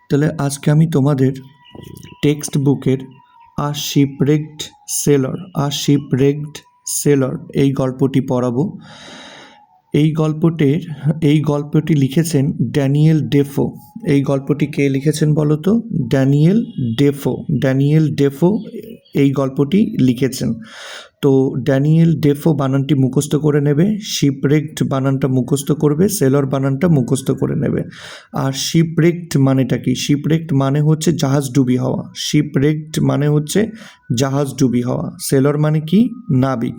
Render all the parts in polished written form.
তাহলে আজকে আমি তোমাদের টেক্সট বুকের শিপরেকড সেলর এই গল্পটি পড়াবো। এই গল্পটি লিখেছেন ড্যানিয়েল ডেফো। এই গল্পটি কে লিখেছেন বলো তো? ড্যানিয়েল ডেফো এই গল্পটি লিখেছেন। তো ড্যানিয়েল ডেফো বানানটি মুখস্থ করে নেবে, শিপরেকড বানানটা মুখস্থ করবে, সেলর বানানটা মুখস্থ করে নেবে। আর শিপরেকড মানেটা কি? শিপরেকড মানে হচ্ছে জাহাজ ডুবি হওয়া। সেলর মানে কি? নাবিক।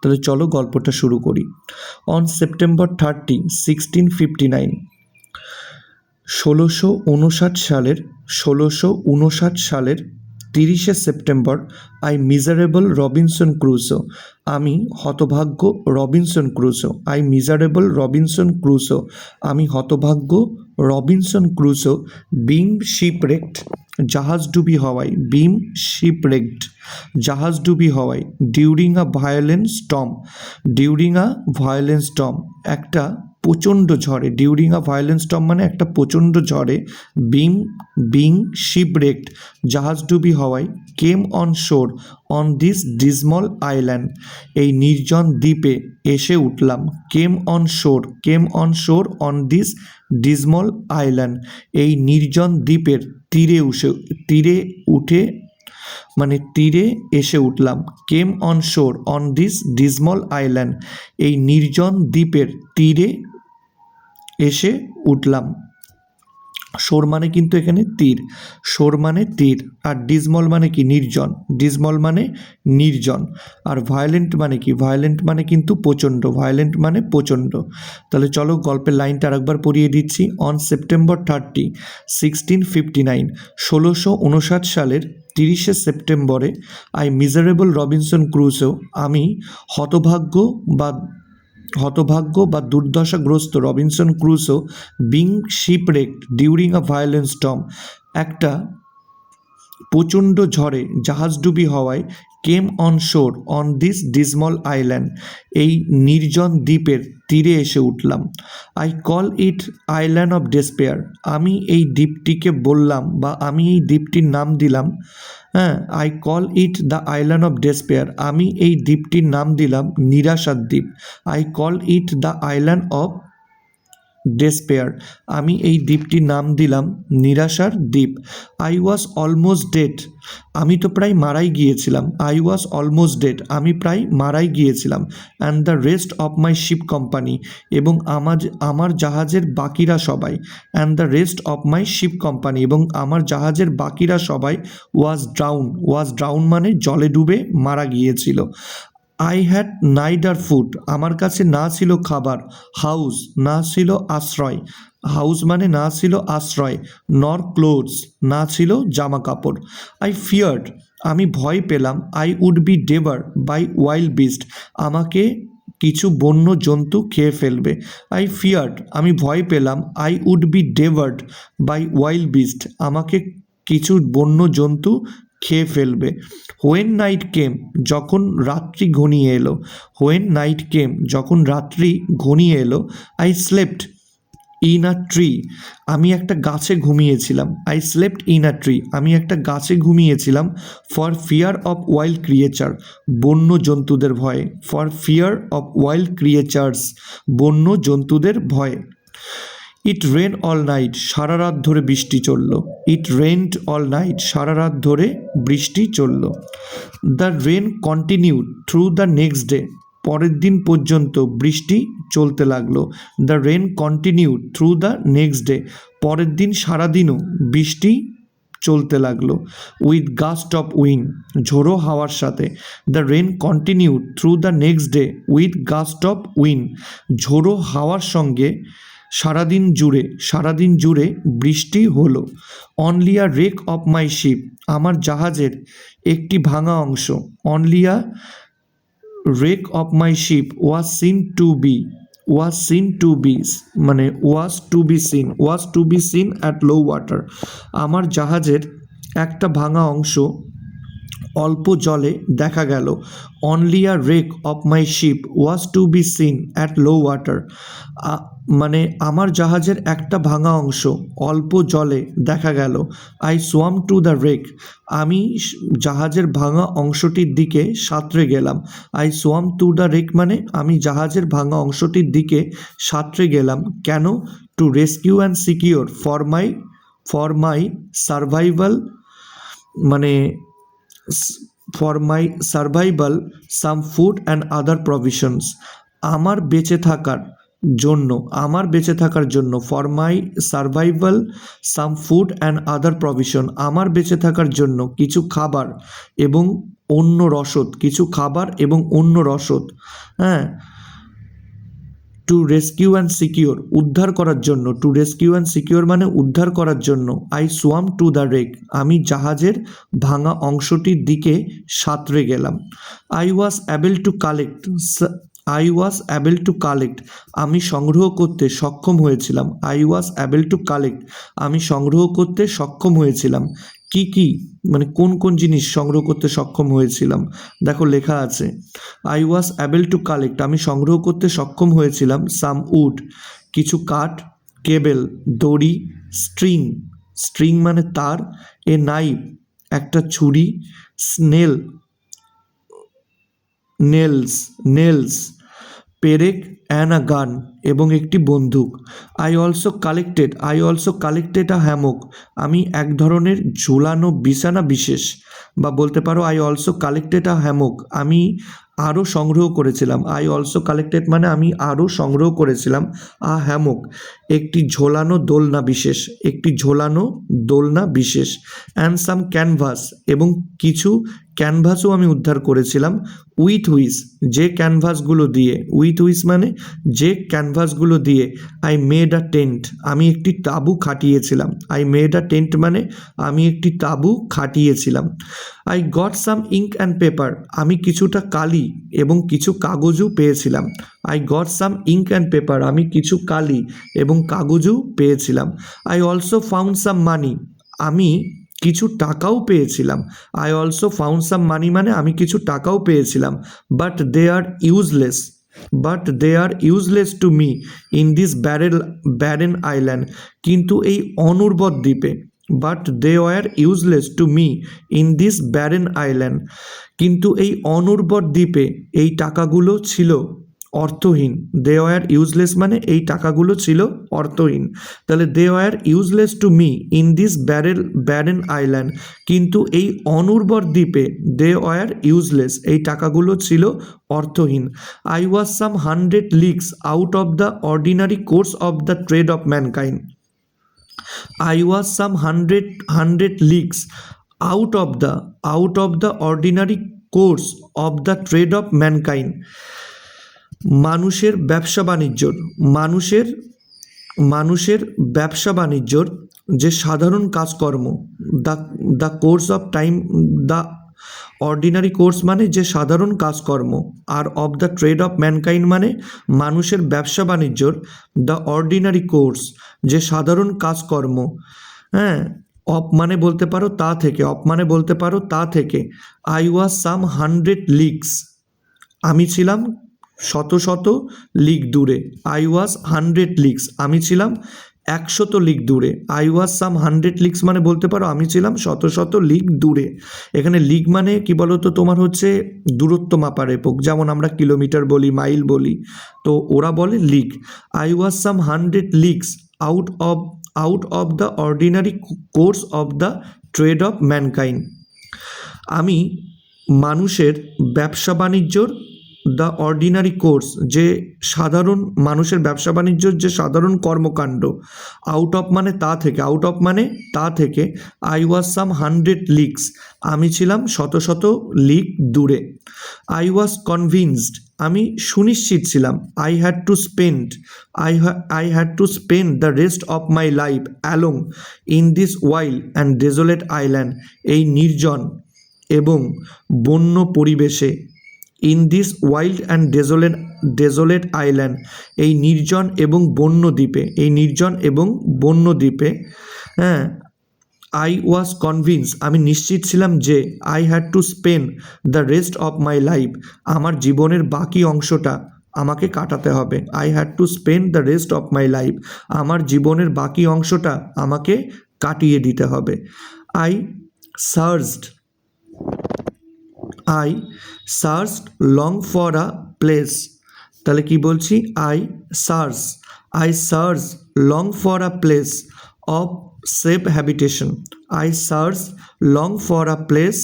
তাহলে চলো গল্পটা শুরু করি। অন সেপ্টেম্বর 30, 1659, 1659 সালের 30শে সেপ্টেম্বর, আমি হতভাগ্য রবিনসন ক্রুসো বিং শিপরেকড জাহাজ ডুবি হওয়ায় ডিউরিং আ ভায়োলেন্ট স্টর্ম একটা প্রচণ্ড ঝড়ে বিং শিপরেকড জাহাজ ডুবি হওয়ায় came on shore on this dismal island এই নির্জন দ্বীপে এসে উঠলাম। কেম on shore on this dismal island এই নির্জন দ্বীপের তীরে এসে উঠলাম। কেম on shore on this dismal island এই নির্জন দ্বীপের তীরে এসে উঠলাম। শোর মানে কিন্তু এখানে তীর, আর ডিজমল মানে কি? নির্জন। আর ভায়োলেন্ট মানে কি? ভায়োলেন্ট মানে কিন্তু প্রচণ্ড, তাহলে চলো গল্পের লাইনটা আরেকবার পড়িয়ে দিচ্ছি। অন সেপ্টেম্বর 30, 1659, 1659 সালের 30শে সেপ্টেম্বরে আমি হতভাগ্য বা দুর্দশাগ্রস্ত Robinson Crusoe being shipwrecked during a violent storm একটা প্রচণ্ড ঝড়ে জাহাজডুবি হওয়ায় came on shore on this dismal island এই নির্জন দ্বীপের তীরে এসে উঠলাম। I call it island of despair আমি এই দ্বীপটিকে বললাম বা আমি এই দ্বীপটির নাম দিলাম, I call it the island of despair আমি এই দ্বীপটির নাম দিলাম নিরাশার দ্বীপ। I call it the island of despair আমি এই দ্বীপটির নাম দিলাম নিরাশার দ্বীপ। আই ওয়াজ অলমোস্ট ডেড আমি প্রায় মারাই গিয়েছিলাম। And the rest of my ship company এবং আমার জাহাজের বাকিরা সবাই ওয়াজ ড্রাউন মানে জলে ডুবে মারা গিয়েছিল। আই হ্যাড নাইদার ফুড আমার কাছে না ছিল খাবার, হাউস মানে না ছিল আশ্রয়, নর ক্লোথস না ছিল জামা কাপড়। আই ফিয়ার্ড আমি ভয় পেলাম, I would be devour by wild beast আমাকে কিছু বন্য জন্তু খেয়ে ফেলবে। আমি ভয় পেলাম, I would be devoured by wild beast আমাকে কিছু বন্য জন্তু খেয়ে ফেলবে। হোয়েন নাইট কেম যখন রাত্রি ঘনিয়ে এলো, I slept in a tree আমি একটা গাছে ঘুমিয়েছিলাম। For fear of wild creature বন্য জন্তুদের ভয়ে। ইট রেন অল নাইট সারা রাত ধরে বৃষ্টি চলল। The rain continued through the next day পরের দিন পর্যন্ত বৃষ্টি চলতে লাগলো। পরের দিন সারাদিনও বৃষ্টি চলতে লাগলো। উইথ গাস্ট অফ উইন্ড ঝোড়ো হাওয়ার সাথে। The rain continued through the next day with gust of wind ঝোড়ো হাওয়ার সঙ্গে সারাদিন জুড়ে বৃষ্টি হলো। Only a wreck of my ship আমার জাহাজের একটি ভাঙা অংশ। Only a wreck of my ship was to be seen at low water আমার জাহাজের একটা ভাঙা অংশ অল্প জলে দেখা গেল। Only a wreck of my ship was to be seen at low water মানে আমার জাহাজের একটা ভাঙা অংশ অল্প জলে দেখা গেল। I swam to the wreck, আমি জাহাজের ভাঙা অংশটির দিকে সাঁতরে গেলাম। I swam to the wreck মানে আমি জাহাজের ভাঙা অংশটির দিকে সাঁতরে গেলাম। কেন? To rescue and secure for my survival, মানে for my survival some food and other provisions, আমার বেঁচে থাকার জন্য for my survival some food and other provision, আমার বেঁচে থাকার জন্য কিছু খাবার এবং অন্য রসদ, হ্যাঁ। টু রেস্কিউ অ্যান্ড সিকিওর, উদ্ধার করার জন্য, টু রেস্কিউ অ্যান্ড সিকিওর মানে উদ্ধার করার জন্য। I swam to the wreck, আমি জাহাজের ভাঙা অংশটির দিকে সাঁতরে গেলাম। I was able to collect, আমি সংগ্রহ করতে সক্ষম হয়েছিলাম। কি মানে কোন কোন জিনিস সংগ্রহ করতে সক্ষম হয়েছিলাম? দেখো লেখা আছে, I was able to collect, আমি সংগ্রহ করতে সক্ষম হয়েছিলাম। সাম উড, কিছু কাঠ। কেবল, দড়ি। স্ট্রিং মানে তার। এ নাইফ, একটা ছুরি। নেলস, পেরেক। অ্যান আ গান, এবং একটি বন্দুক। I also collected a Hammock, আমি এক ধরনের ঝুলানো বিছানা বিশেষ, বা বলতে পারো I also collected a Hammock, আমি আরও সংগ্রহ করেছিলাম। আই অলসো কালেক্টেড মানে আমি আরও সংগ্রহ করেছিলাম। আ হ্যামক, একটি ঝোলানো দোলনা বিশেষ। অ্যান্ড সাম ক্যানভাস, এবং কিছু ক্যানভাসও আমি উদ্ধার করেছিলাম। উইথ হুইস মানে যে ক্যানভাসগুলো দিয়ে আই মেড আ টেন্ট, আমি একটি তাঁবু খাটিয়েছিলাম। I got some ink and paper, আমি কিছুটা কালি এবং কিছু কাগজও পেয়েছিলাম। I also found some money, আমি কিছু টাকাও পেয়েছিলাম। মানে আমি কিছু টাকাও পেয়েছিলাম। But they are useless to me in this barren island, কিন্তু এই অনুর্বর দ্বীপে, এই টাকাগুলো ছিল অর্থহীন। দে ওয়ার ইউজলেস মানে এই টাকাগুলো ছিল অর্থহীন। তাহলে they were useless to me in this barren island, কিন্তু এই অনুর্বর দ্বীপে এই টাকাগুলো ছিল অর্থহীন। I was some 100 leagues out of the ordinary course of the trade of mankind. out of the ordinary course of the trade of mankind, মানুষের ব্যবসা বাণিজ্যর যে সাধারণ কাজকর্ম, the course of time, the ordinary course মানে যে সাধারণ কাজকর্ম, আর of the trade of mankind মানে মানুষের ব্যবসা বাণিজ্যর দ্য অর্ডিনারি কোর্স যে সাধারণ কাজকর্ম, হ্যাঁ। অফ মানে বলতে পারো তা থেকে। আই ওয়াজ সাম 100 লিগস, আমি ছিলাম শত লিগ দূরে। আই ওয়াজ 100 লিগস, আমি ছিলাম 100 লিগ দূরে। আই ওয়াজ সাম 100 লিগস মানে বলতে পারো আমি ছিলাম শত লিগ দূরে। এখানে লিগ মানে কি বলতো, তোমার হচ্ছে দূরত্ব মাপার একক, যেমন আমরা কিলোমিটার বলি, মাইল বলি, তো ওরা বলে league. I was some 100 leagues out of the ordinary course of the trade of mankind, আমি মানুষের ব্যবসা বাণিজ্যর দ্য অর্ডিনারি কোর্স যে মানুষের ব্যবসা বাণিজ্যর যে সাধারণ কর্মকাণ্ড, আউট অফ মানে তা থেকে। আই ওয়াজ সাম 100 লিগস, আমি ছিলাম শত লিগ দূরে। আই ওয়াজ কনভিন্সড, আমি সুনিশ্চিত ছিলাম। I had to spend the rest of my life along in this wild and ডেজোলেট island, এই নির্জন এবং বন্য পরিবেশে। In this wild and ডেজোলেট island, এই নির্জন এবং বন্য দ্বীপে, হ্যাঁ। আই ওয়াজ কনভিন্স, আমি নিশ্চিত ছিলাম যে I had to spend the rest of my life, আমার জীবনের বাকি অংশটা আমাকে কাটাতে হবে। I had to spend the rest of my life, আমার জীবনের বাকি অংশটা আমাকে কাটিয়ে দিতে হবে। I searched I searched long for a place, তাহলে কি বলছি, I search long for a place of safe habitation. I search long for a place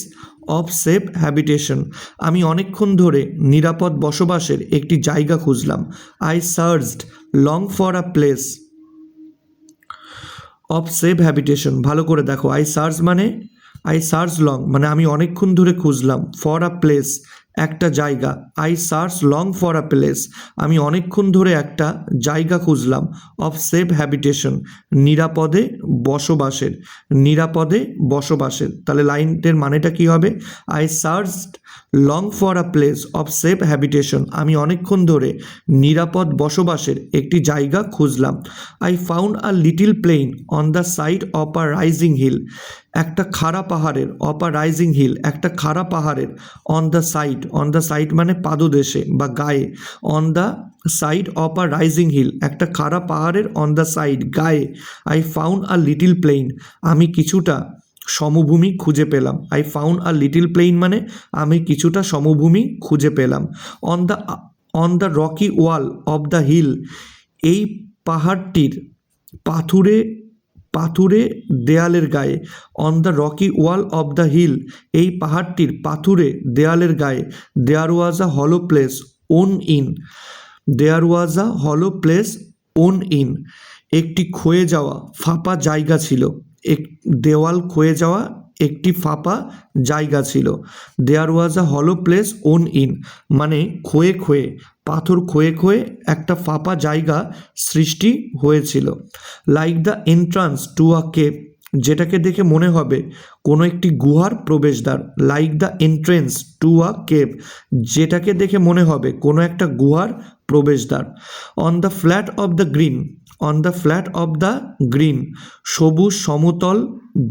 of safe habitation, আমি অনেকক্ষণ ধরে নিরাপদ বসবাসের একটি জায়গা খুঁজলাম। I searched long for a place of safe habitation, ভালো করে দেখো, আই সার্চ লং মানে আমি অনেকক্ষণ ধরে খুঁজলাম, ফর আ প্লেস একটা জায়গা, I search long for a place আমি অনেকক্ষণ ধরে একটা জায়গা খুঁজলাম, অফ সেফ হ্যাবিটেশন নিরাপদে বসবাসের, তাহলে লাইনটির মানেটা কি হবে, I searched long for a place of safe habitation, আমি অনেকক্ষণ ধরে নিরাপদ বসবাসের একটি জায়গা খুঁজলাম। I found a little plain on the side of a rising hill, একটা খাড়া পাহাড়ের, একটা খাড়া পাহাড়ের, অন দ্য সাইড মানে পাদদেশে বা গায়ে, on the side of a rising hill একটা খাড়া পাহাড়ের, অন দ্য সাইড গায়ে, I found a little plain আমি কিছুটা সমভূমি খুঁজে পেলাম। I found a little plain মানে আমি কিছুটা সমভূমি খুঁজে পেলাম। On the rocky wall of the hill, এই পাহাড়টির পাথুরে দেয়ালের গায়ে, on the rocky wall of the hill এই পাহাড়টির পাথুরে দেয়ালের গায়ে, দেয়ার ওয়াজ আ হলো প্লেস ওন ইন, একটি ক্ষয়ে যাওয়া ফাঁপা জায়গা ছিল, দেওয়াল ক্ষয়ে যাওয়া একটি ফাঁপা জায়গা ছিল। দেয়ার ওয়াজ আ হলো প্লেস ওন ইন মানে পাথর ক্ষয়ে একটা ফাঁপা জায়গা সৃষ্টি হয়েছিল। Like the entrance to a cave, যেটাকে দেখে মনে হবে কোনো একটি গুহার প্রবেশদ্বার। Like the entrance to a cave, যেটাকে দেখে মনে হবে কোনো একটা গুহার প্রবেশদ্বার। On the flat of the green সবুজ সমতল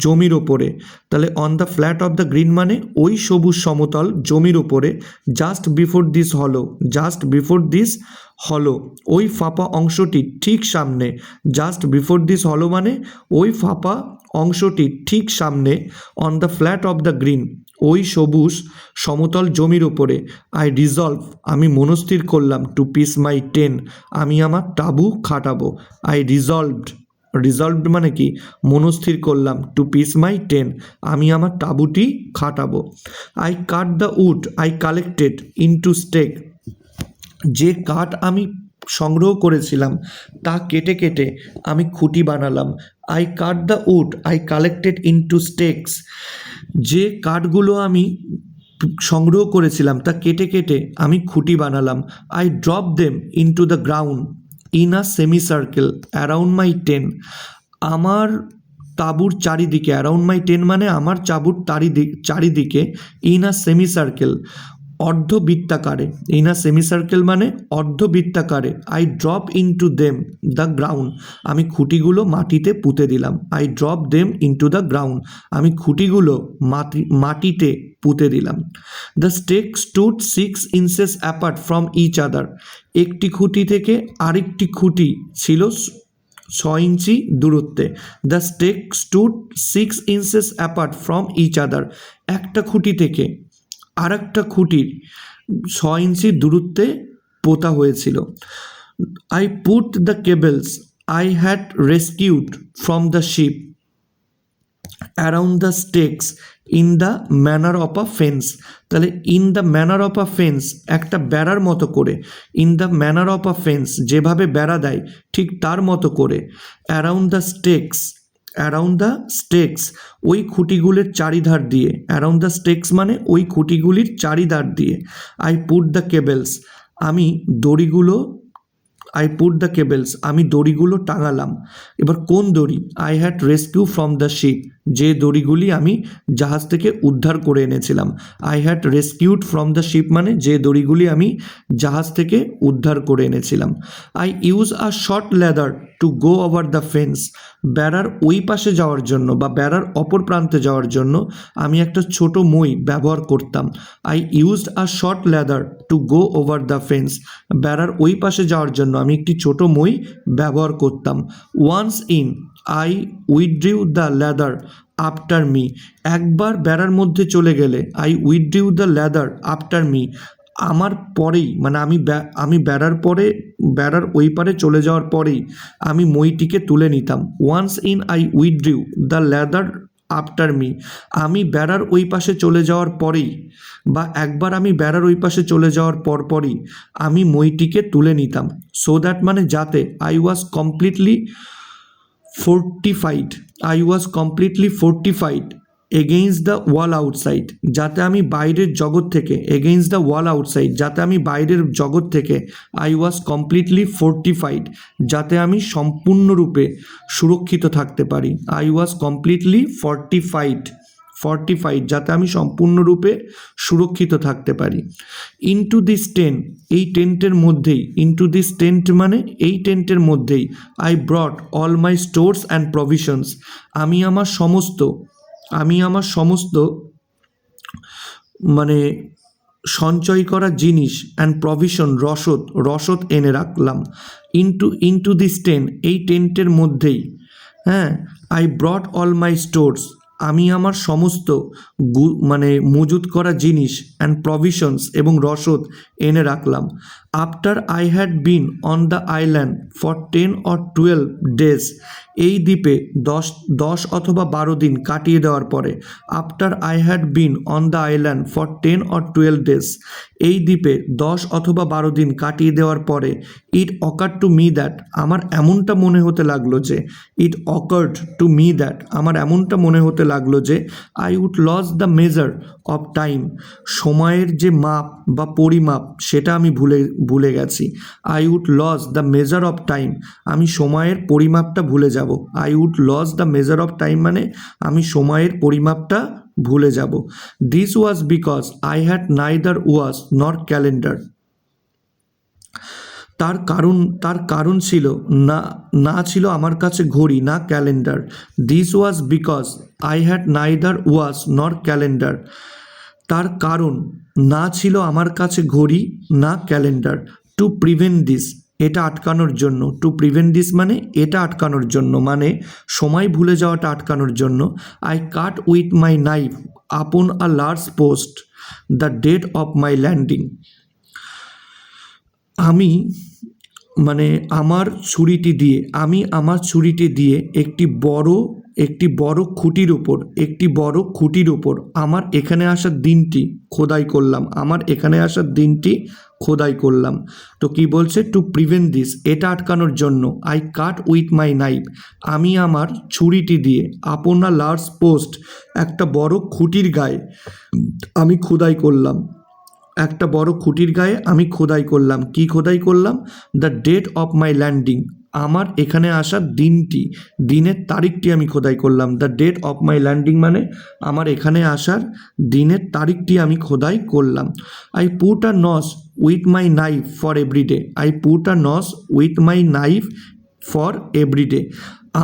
জমির ওপরে, তাহলে on the flat of the green মানে ওই সবুজ সমতল জমির ওপরে, জাস্ট বিফোর দিস হলো ওই ফাঁপা অংশটির ঠিক সামনে, মানে ওই ফাঁপা অংশটির ঠিক সামনে, on the flat of the green ওই সবুজ সমতল জমির ওপরে। আমি মনস্থির করলাম, টু পিস মাই টেন্ট আমি আমার তাঁবু খাটাবো। রিজলভড মানে কি, মনস্থির করলাম, টু পিস মাই টেন্ট আমি আমার তাঁবুটি খাটাবো। I cut the wood I collected into stake, যে কাঠ আমি সংগ্রহ করেছিলাম তা কেটে আমি খুঁটি বানালাম। I cut the wood I collected into stakes, যে কাঠগুলো আমি সংগ্রহ করেছিলাম তা কেটে আমি খুঁটি বানালাম। I drop them into the ground in a semi circle around my tent, আমার তাঁবুর চারিদিকে, অ্যারাউন্ড মাই টেন্ট মানে আমার তাঁবুর চারিদিকে, ইন আ সেমি সার্কেল অর্ধবৃত্তাকারে, মানে অর্ধবৃত্তাকারে। I drop into them the ground, আমি খুঁটিগুলো মাটিতে পুঁতে দিলাম। I drop them into the ground, আমি খুঁটিগুলো মাটিতে পুঁতে দিলাম। The stake stood 6 inches apart from each other, একটি খুঁটি থেকে আরেকটি খুঁটি ছিল 6 ইঞ্চি দূরত্বে। The stake stood 6 inches apart from each other, একটা খুঁটি থেকে আর একটা খুঁটির 6 ইঞ্চি দূরত্বে পোতা হয়েছিল। I put the cables I had rescued from the ship around the stakes in the manner of a fence, তাহলে in the manner of a fence একটা বেড়ার মতো করে, in the manner of a fence যেভাবে বেড়া দেয় ঠিক তার মতো করে, অ্যারাউন্ড দ্য স্টেকস ওই খুঁটিগুলির চারিধার দিয়ে, অ্যারাউন্ড দ্য স্টেকস মানে ওই খুঁটিগুলির চারিধার দিয়ে। আই পুট দ্য কেবলস আমি আই পুট দ্য কেবলস, আমি দড়িগুলো টাঙালাম। এবার কোন দড়ি? I had rescue from the ship, যে দড়িগুলি আমি জাহাজ থেকে উদ্ধার করে এনেছিলাম। I had rescued from the ship মানে যে দড়িগুলি আমি জাহাজ থেকে উদ্ধার করে এনেছিলাম। I use a short ladder to go over the fence, বেড়ার ওই পাশে যাওয়ার জন্য বা বেড়ার অপর প্রান্তে যাওয়ার জন্য আমি একটা ছোট মই ব্যবহার করতাম। I used a short ladder to go over the fence, বেড়ার ওই পাশে যাওয়ার জন্য আমি একটি ছোট মই ব্যবহার করতাম। Once in I withdrew the ladder after me, একবার বেড়ার মধ্যে চলে গেলে I withdrew the ladder after me, আমার পরেই মানে আমি বেড়ার পরে বেড়ার ওই পারে চলে যাওয়ার পরেই আমি মইটিকে তুলে নিতাম। Once in I withdrew the ladder after me, আমি বেড়ার ওই পাশে চলে যাওয়ার পরেই বা একবার আমি বেড়ার ওই পাশে চলে যাওয়ার পরই আমি মইটিকে তুলে নিতাম। সো দ্যাট মানে যাতে I was completely fortified against the wall outside, যাতে আমি বাইরের জগৎ থেকে এগেইনস্ট দ্য ওয়াল আউটসাইড, যাতে আমি বাইরের জগৎ থেকে আই ওয়াজ কমপ্লিটলি ফোর্টিফাইড, যাতে আমি সম্পূর্ণরূপে সুরক্ষিত থাকতে পারি। আই ওয়াজ কমপ্লিটলি ফর্টিফাইড, যাতে আমি সম্পূর্ণরূপে সুরক্ষিত থাকতে পারি। ইনটু দিস টেন্ট, এই টেন্টের মধ্যেই, ইনটু দিস টেন্ট মানে এই টেন্টের মধ্যেই I brought all my stores and provisions, আমি আমার সমস্ত মানে সঞ্চয় করা জিনিস অ্যান্ড প্রভিশন রসদ এনে রাখলাম। ইনটু দিস টেন্ট, এই টেন্টের মধ্যেই, হ্যাঁ, I brought all my stores, আমি আমার সমস্ত মজুত করা জিনিস অ্যান্ড প্রভিশনস এবং রসদ এনে রাখলাম। After I had been on the island for 10 or 12 days, এই দ্বীপে 10 অথবা 12 দিন কাটিয়ে দেওয়ার পরে, after I had been on the island for 10 or 12 days, এই দ্বীপে 10 অথবা 12 দিন কাটিয়ে দেওয়ার পরে, ইট অকার্ড টু মি দ্যাট, আমার এমনটা মনে হতে লাগলো যে, আমার এমনটা মনে হতে লাগলো যে I would lose the measure of time, সময়ের যে মাপ বা পরিমাপ সেটা আমি ভুলে গেছি। I would lose the measure of time, আমি সময়ের পরিমাপটা ভুলে যাব। I would lose the measure of time মানে আমি সময়ের পরিমাপটা ভুলে যাব। This was because I had neither watch nor calendar, তার কারণ ছিল না ছিল আমার কাছে ঘড়ি না calendar. This was because I had neither watch nor calendar, তার কারণ না ছিল আমার কাছে ঘড়ি না ক্যালেন্ডার। টু প্রিভেন্ট দিস, এটা আটকানোর জন্য, টু প্রিভেন্ট দিস মানে এটা আটকানোর জন্য, মানে সময় ভুলে যাওয়াটা আটকানোর জন্য, I cut with my knife upon a large post the date of my landing, আমি আমার ছুরিটি দিয়ে একটি বড় খুঁটির উপর আমার এখানে আসার দিনটি খোদাই করলাম। তো কি বলছে? টু প্রিভেন্ট দিস, এটা আটকানোর জন্য, I cut with my knife, আমি আমার ছুরিটি দিয়ে আপনা লার্জ পোস্ট, একটা বড় খুঁটির গায়ে আমি খোদাই করলাম। কি খোদাই করলাম? The date of my landing, আমার এখানে আসার দিনের তারিখটি আমি খোদাই করলাম। The date of my landing মানে আমার এখানে আসার দিনের তারিখটি আমি খোদাই করলাম। I put a notch with my knife for everyday,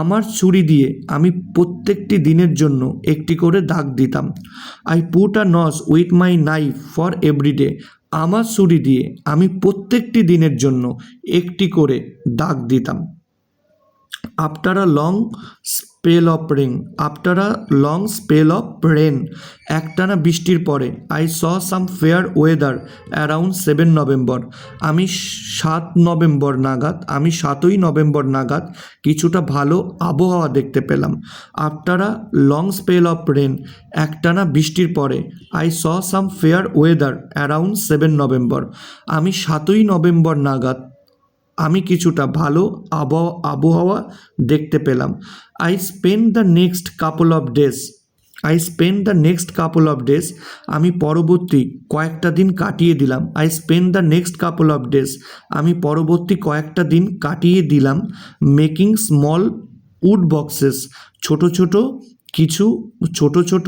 আমার ছুরি দিয়ে আমি প্রত্যেকটি দিনের জন্য একটি করে দাগ দিতাম। I put a notch with my knife for everyday, আমার ছুরি দিয়ে আমি প্রত্যেকটি দিনের জন্য একটি করে দাগ দিতাম। After a long spell of rain, একটানা বৃষ্টির পরে, I saw some fair weather around 7 November, আমি 7ই নভেম্বর নাগাদ কিছুটা ভালো আবহাওয়া দেখতে পেলাম। After a long spell of rain, একটানা বৃষ্টির পরে, I saw some fair weather around 7 November, আমি 7ই নভেম্বর নাগাদ আমি কিছুটা ভালো আবহাওয়া দেখতে পেলাম। I spend the next couple of days, I spend the next couple of days, আমি পরবর্তী কয়েকটা দিন কাটিয়ে দিলাম। I spend the next couple of days, আমি পরবর্তী কয়েকটা দিন কাটিয়ে দিলাম মেকিং স্মল উড বক্সেস, ছোট ছোট কিছু ছোট ছোট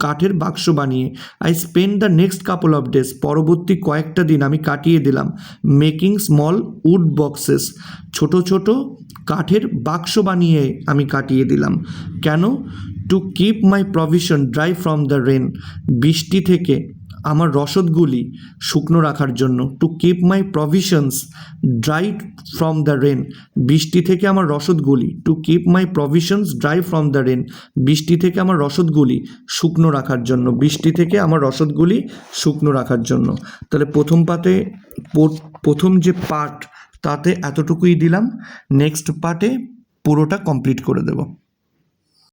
কাঠের বাক্স বানিয়ে। I spend the next couple of days, পরবর্তী কয়েকটা দিন আমি কাটিয়ে দিলাম মেকিং স্মল উড বক্সেস, ছোট ছোট কাঠের বাক্স বানিয়ে আমি কাটিয়ে দিলাম। কেন? To keep my provision dry from the rain, বৃষ্টি থেকে আমার রসদগুলি শুকনো রাখার জন্য। To keep my provisions dry from the rain, বৃষ্টি থেকে আমার রসদগুলি, to keep my provisions dry from the rain, বৃষ্টি থেকে আমার রসদগুলি শুকনো রাখার জন্য, বৃষ্টি থেকে আমার রসদগুলি শুকনো রাখার জন্য। তাহলে প্রথম পাতে প্রথম যে পার্ট তাতে এতটুকুই দিলাম, নেক্সট পার্টে পুরোটা কমপ্লিট করে দেব।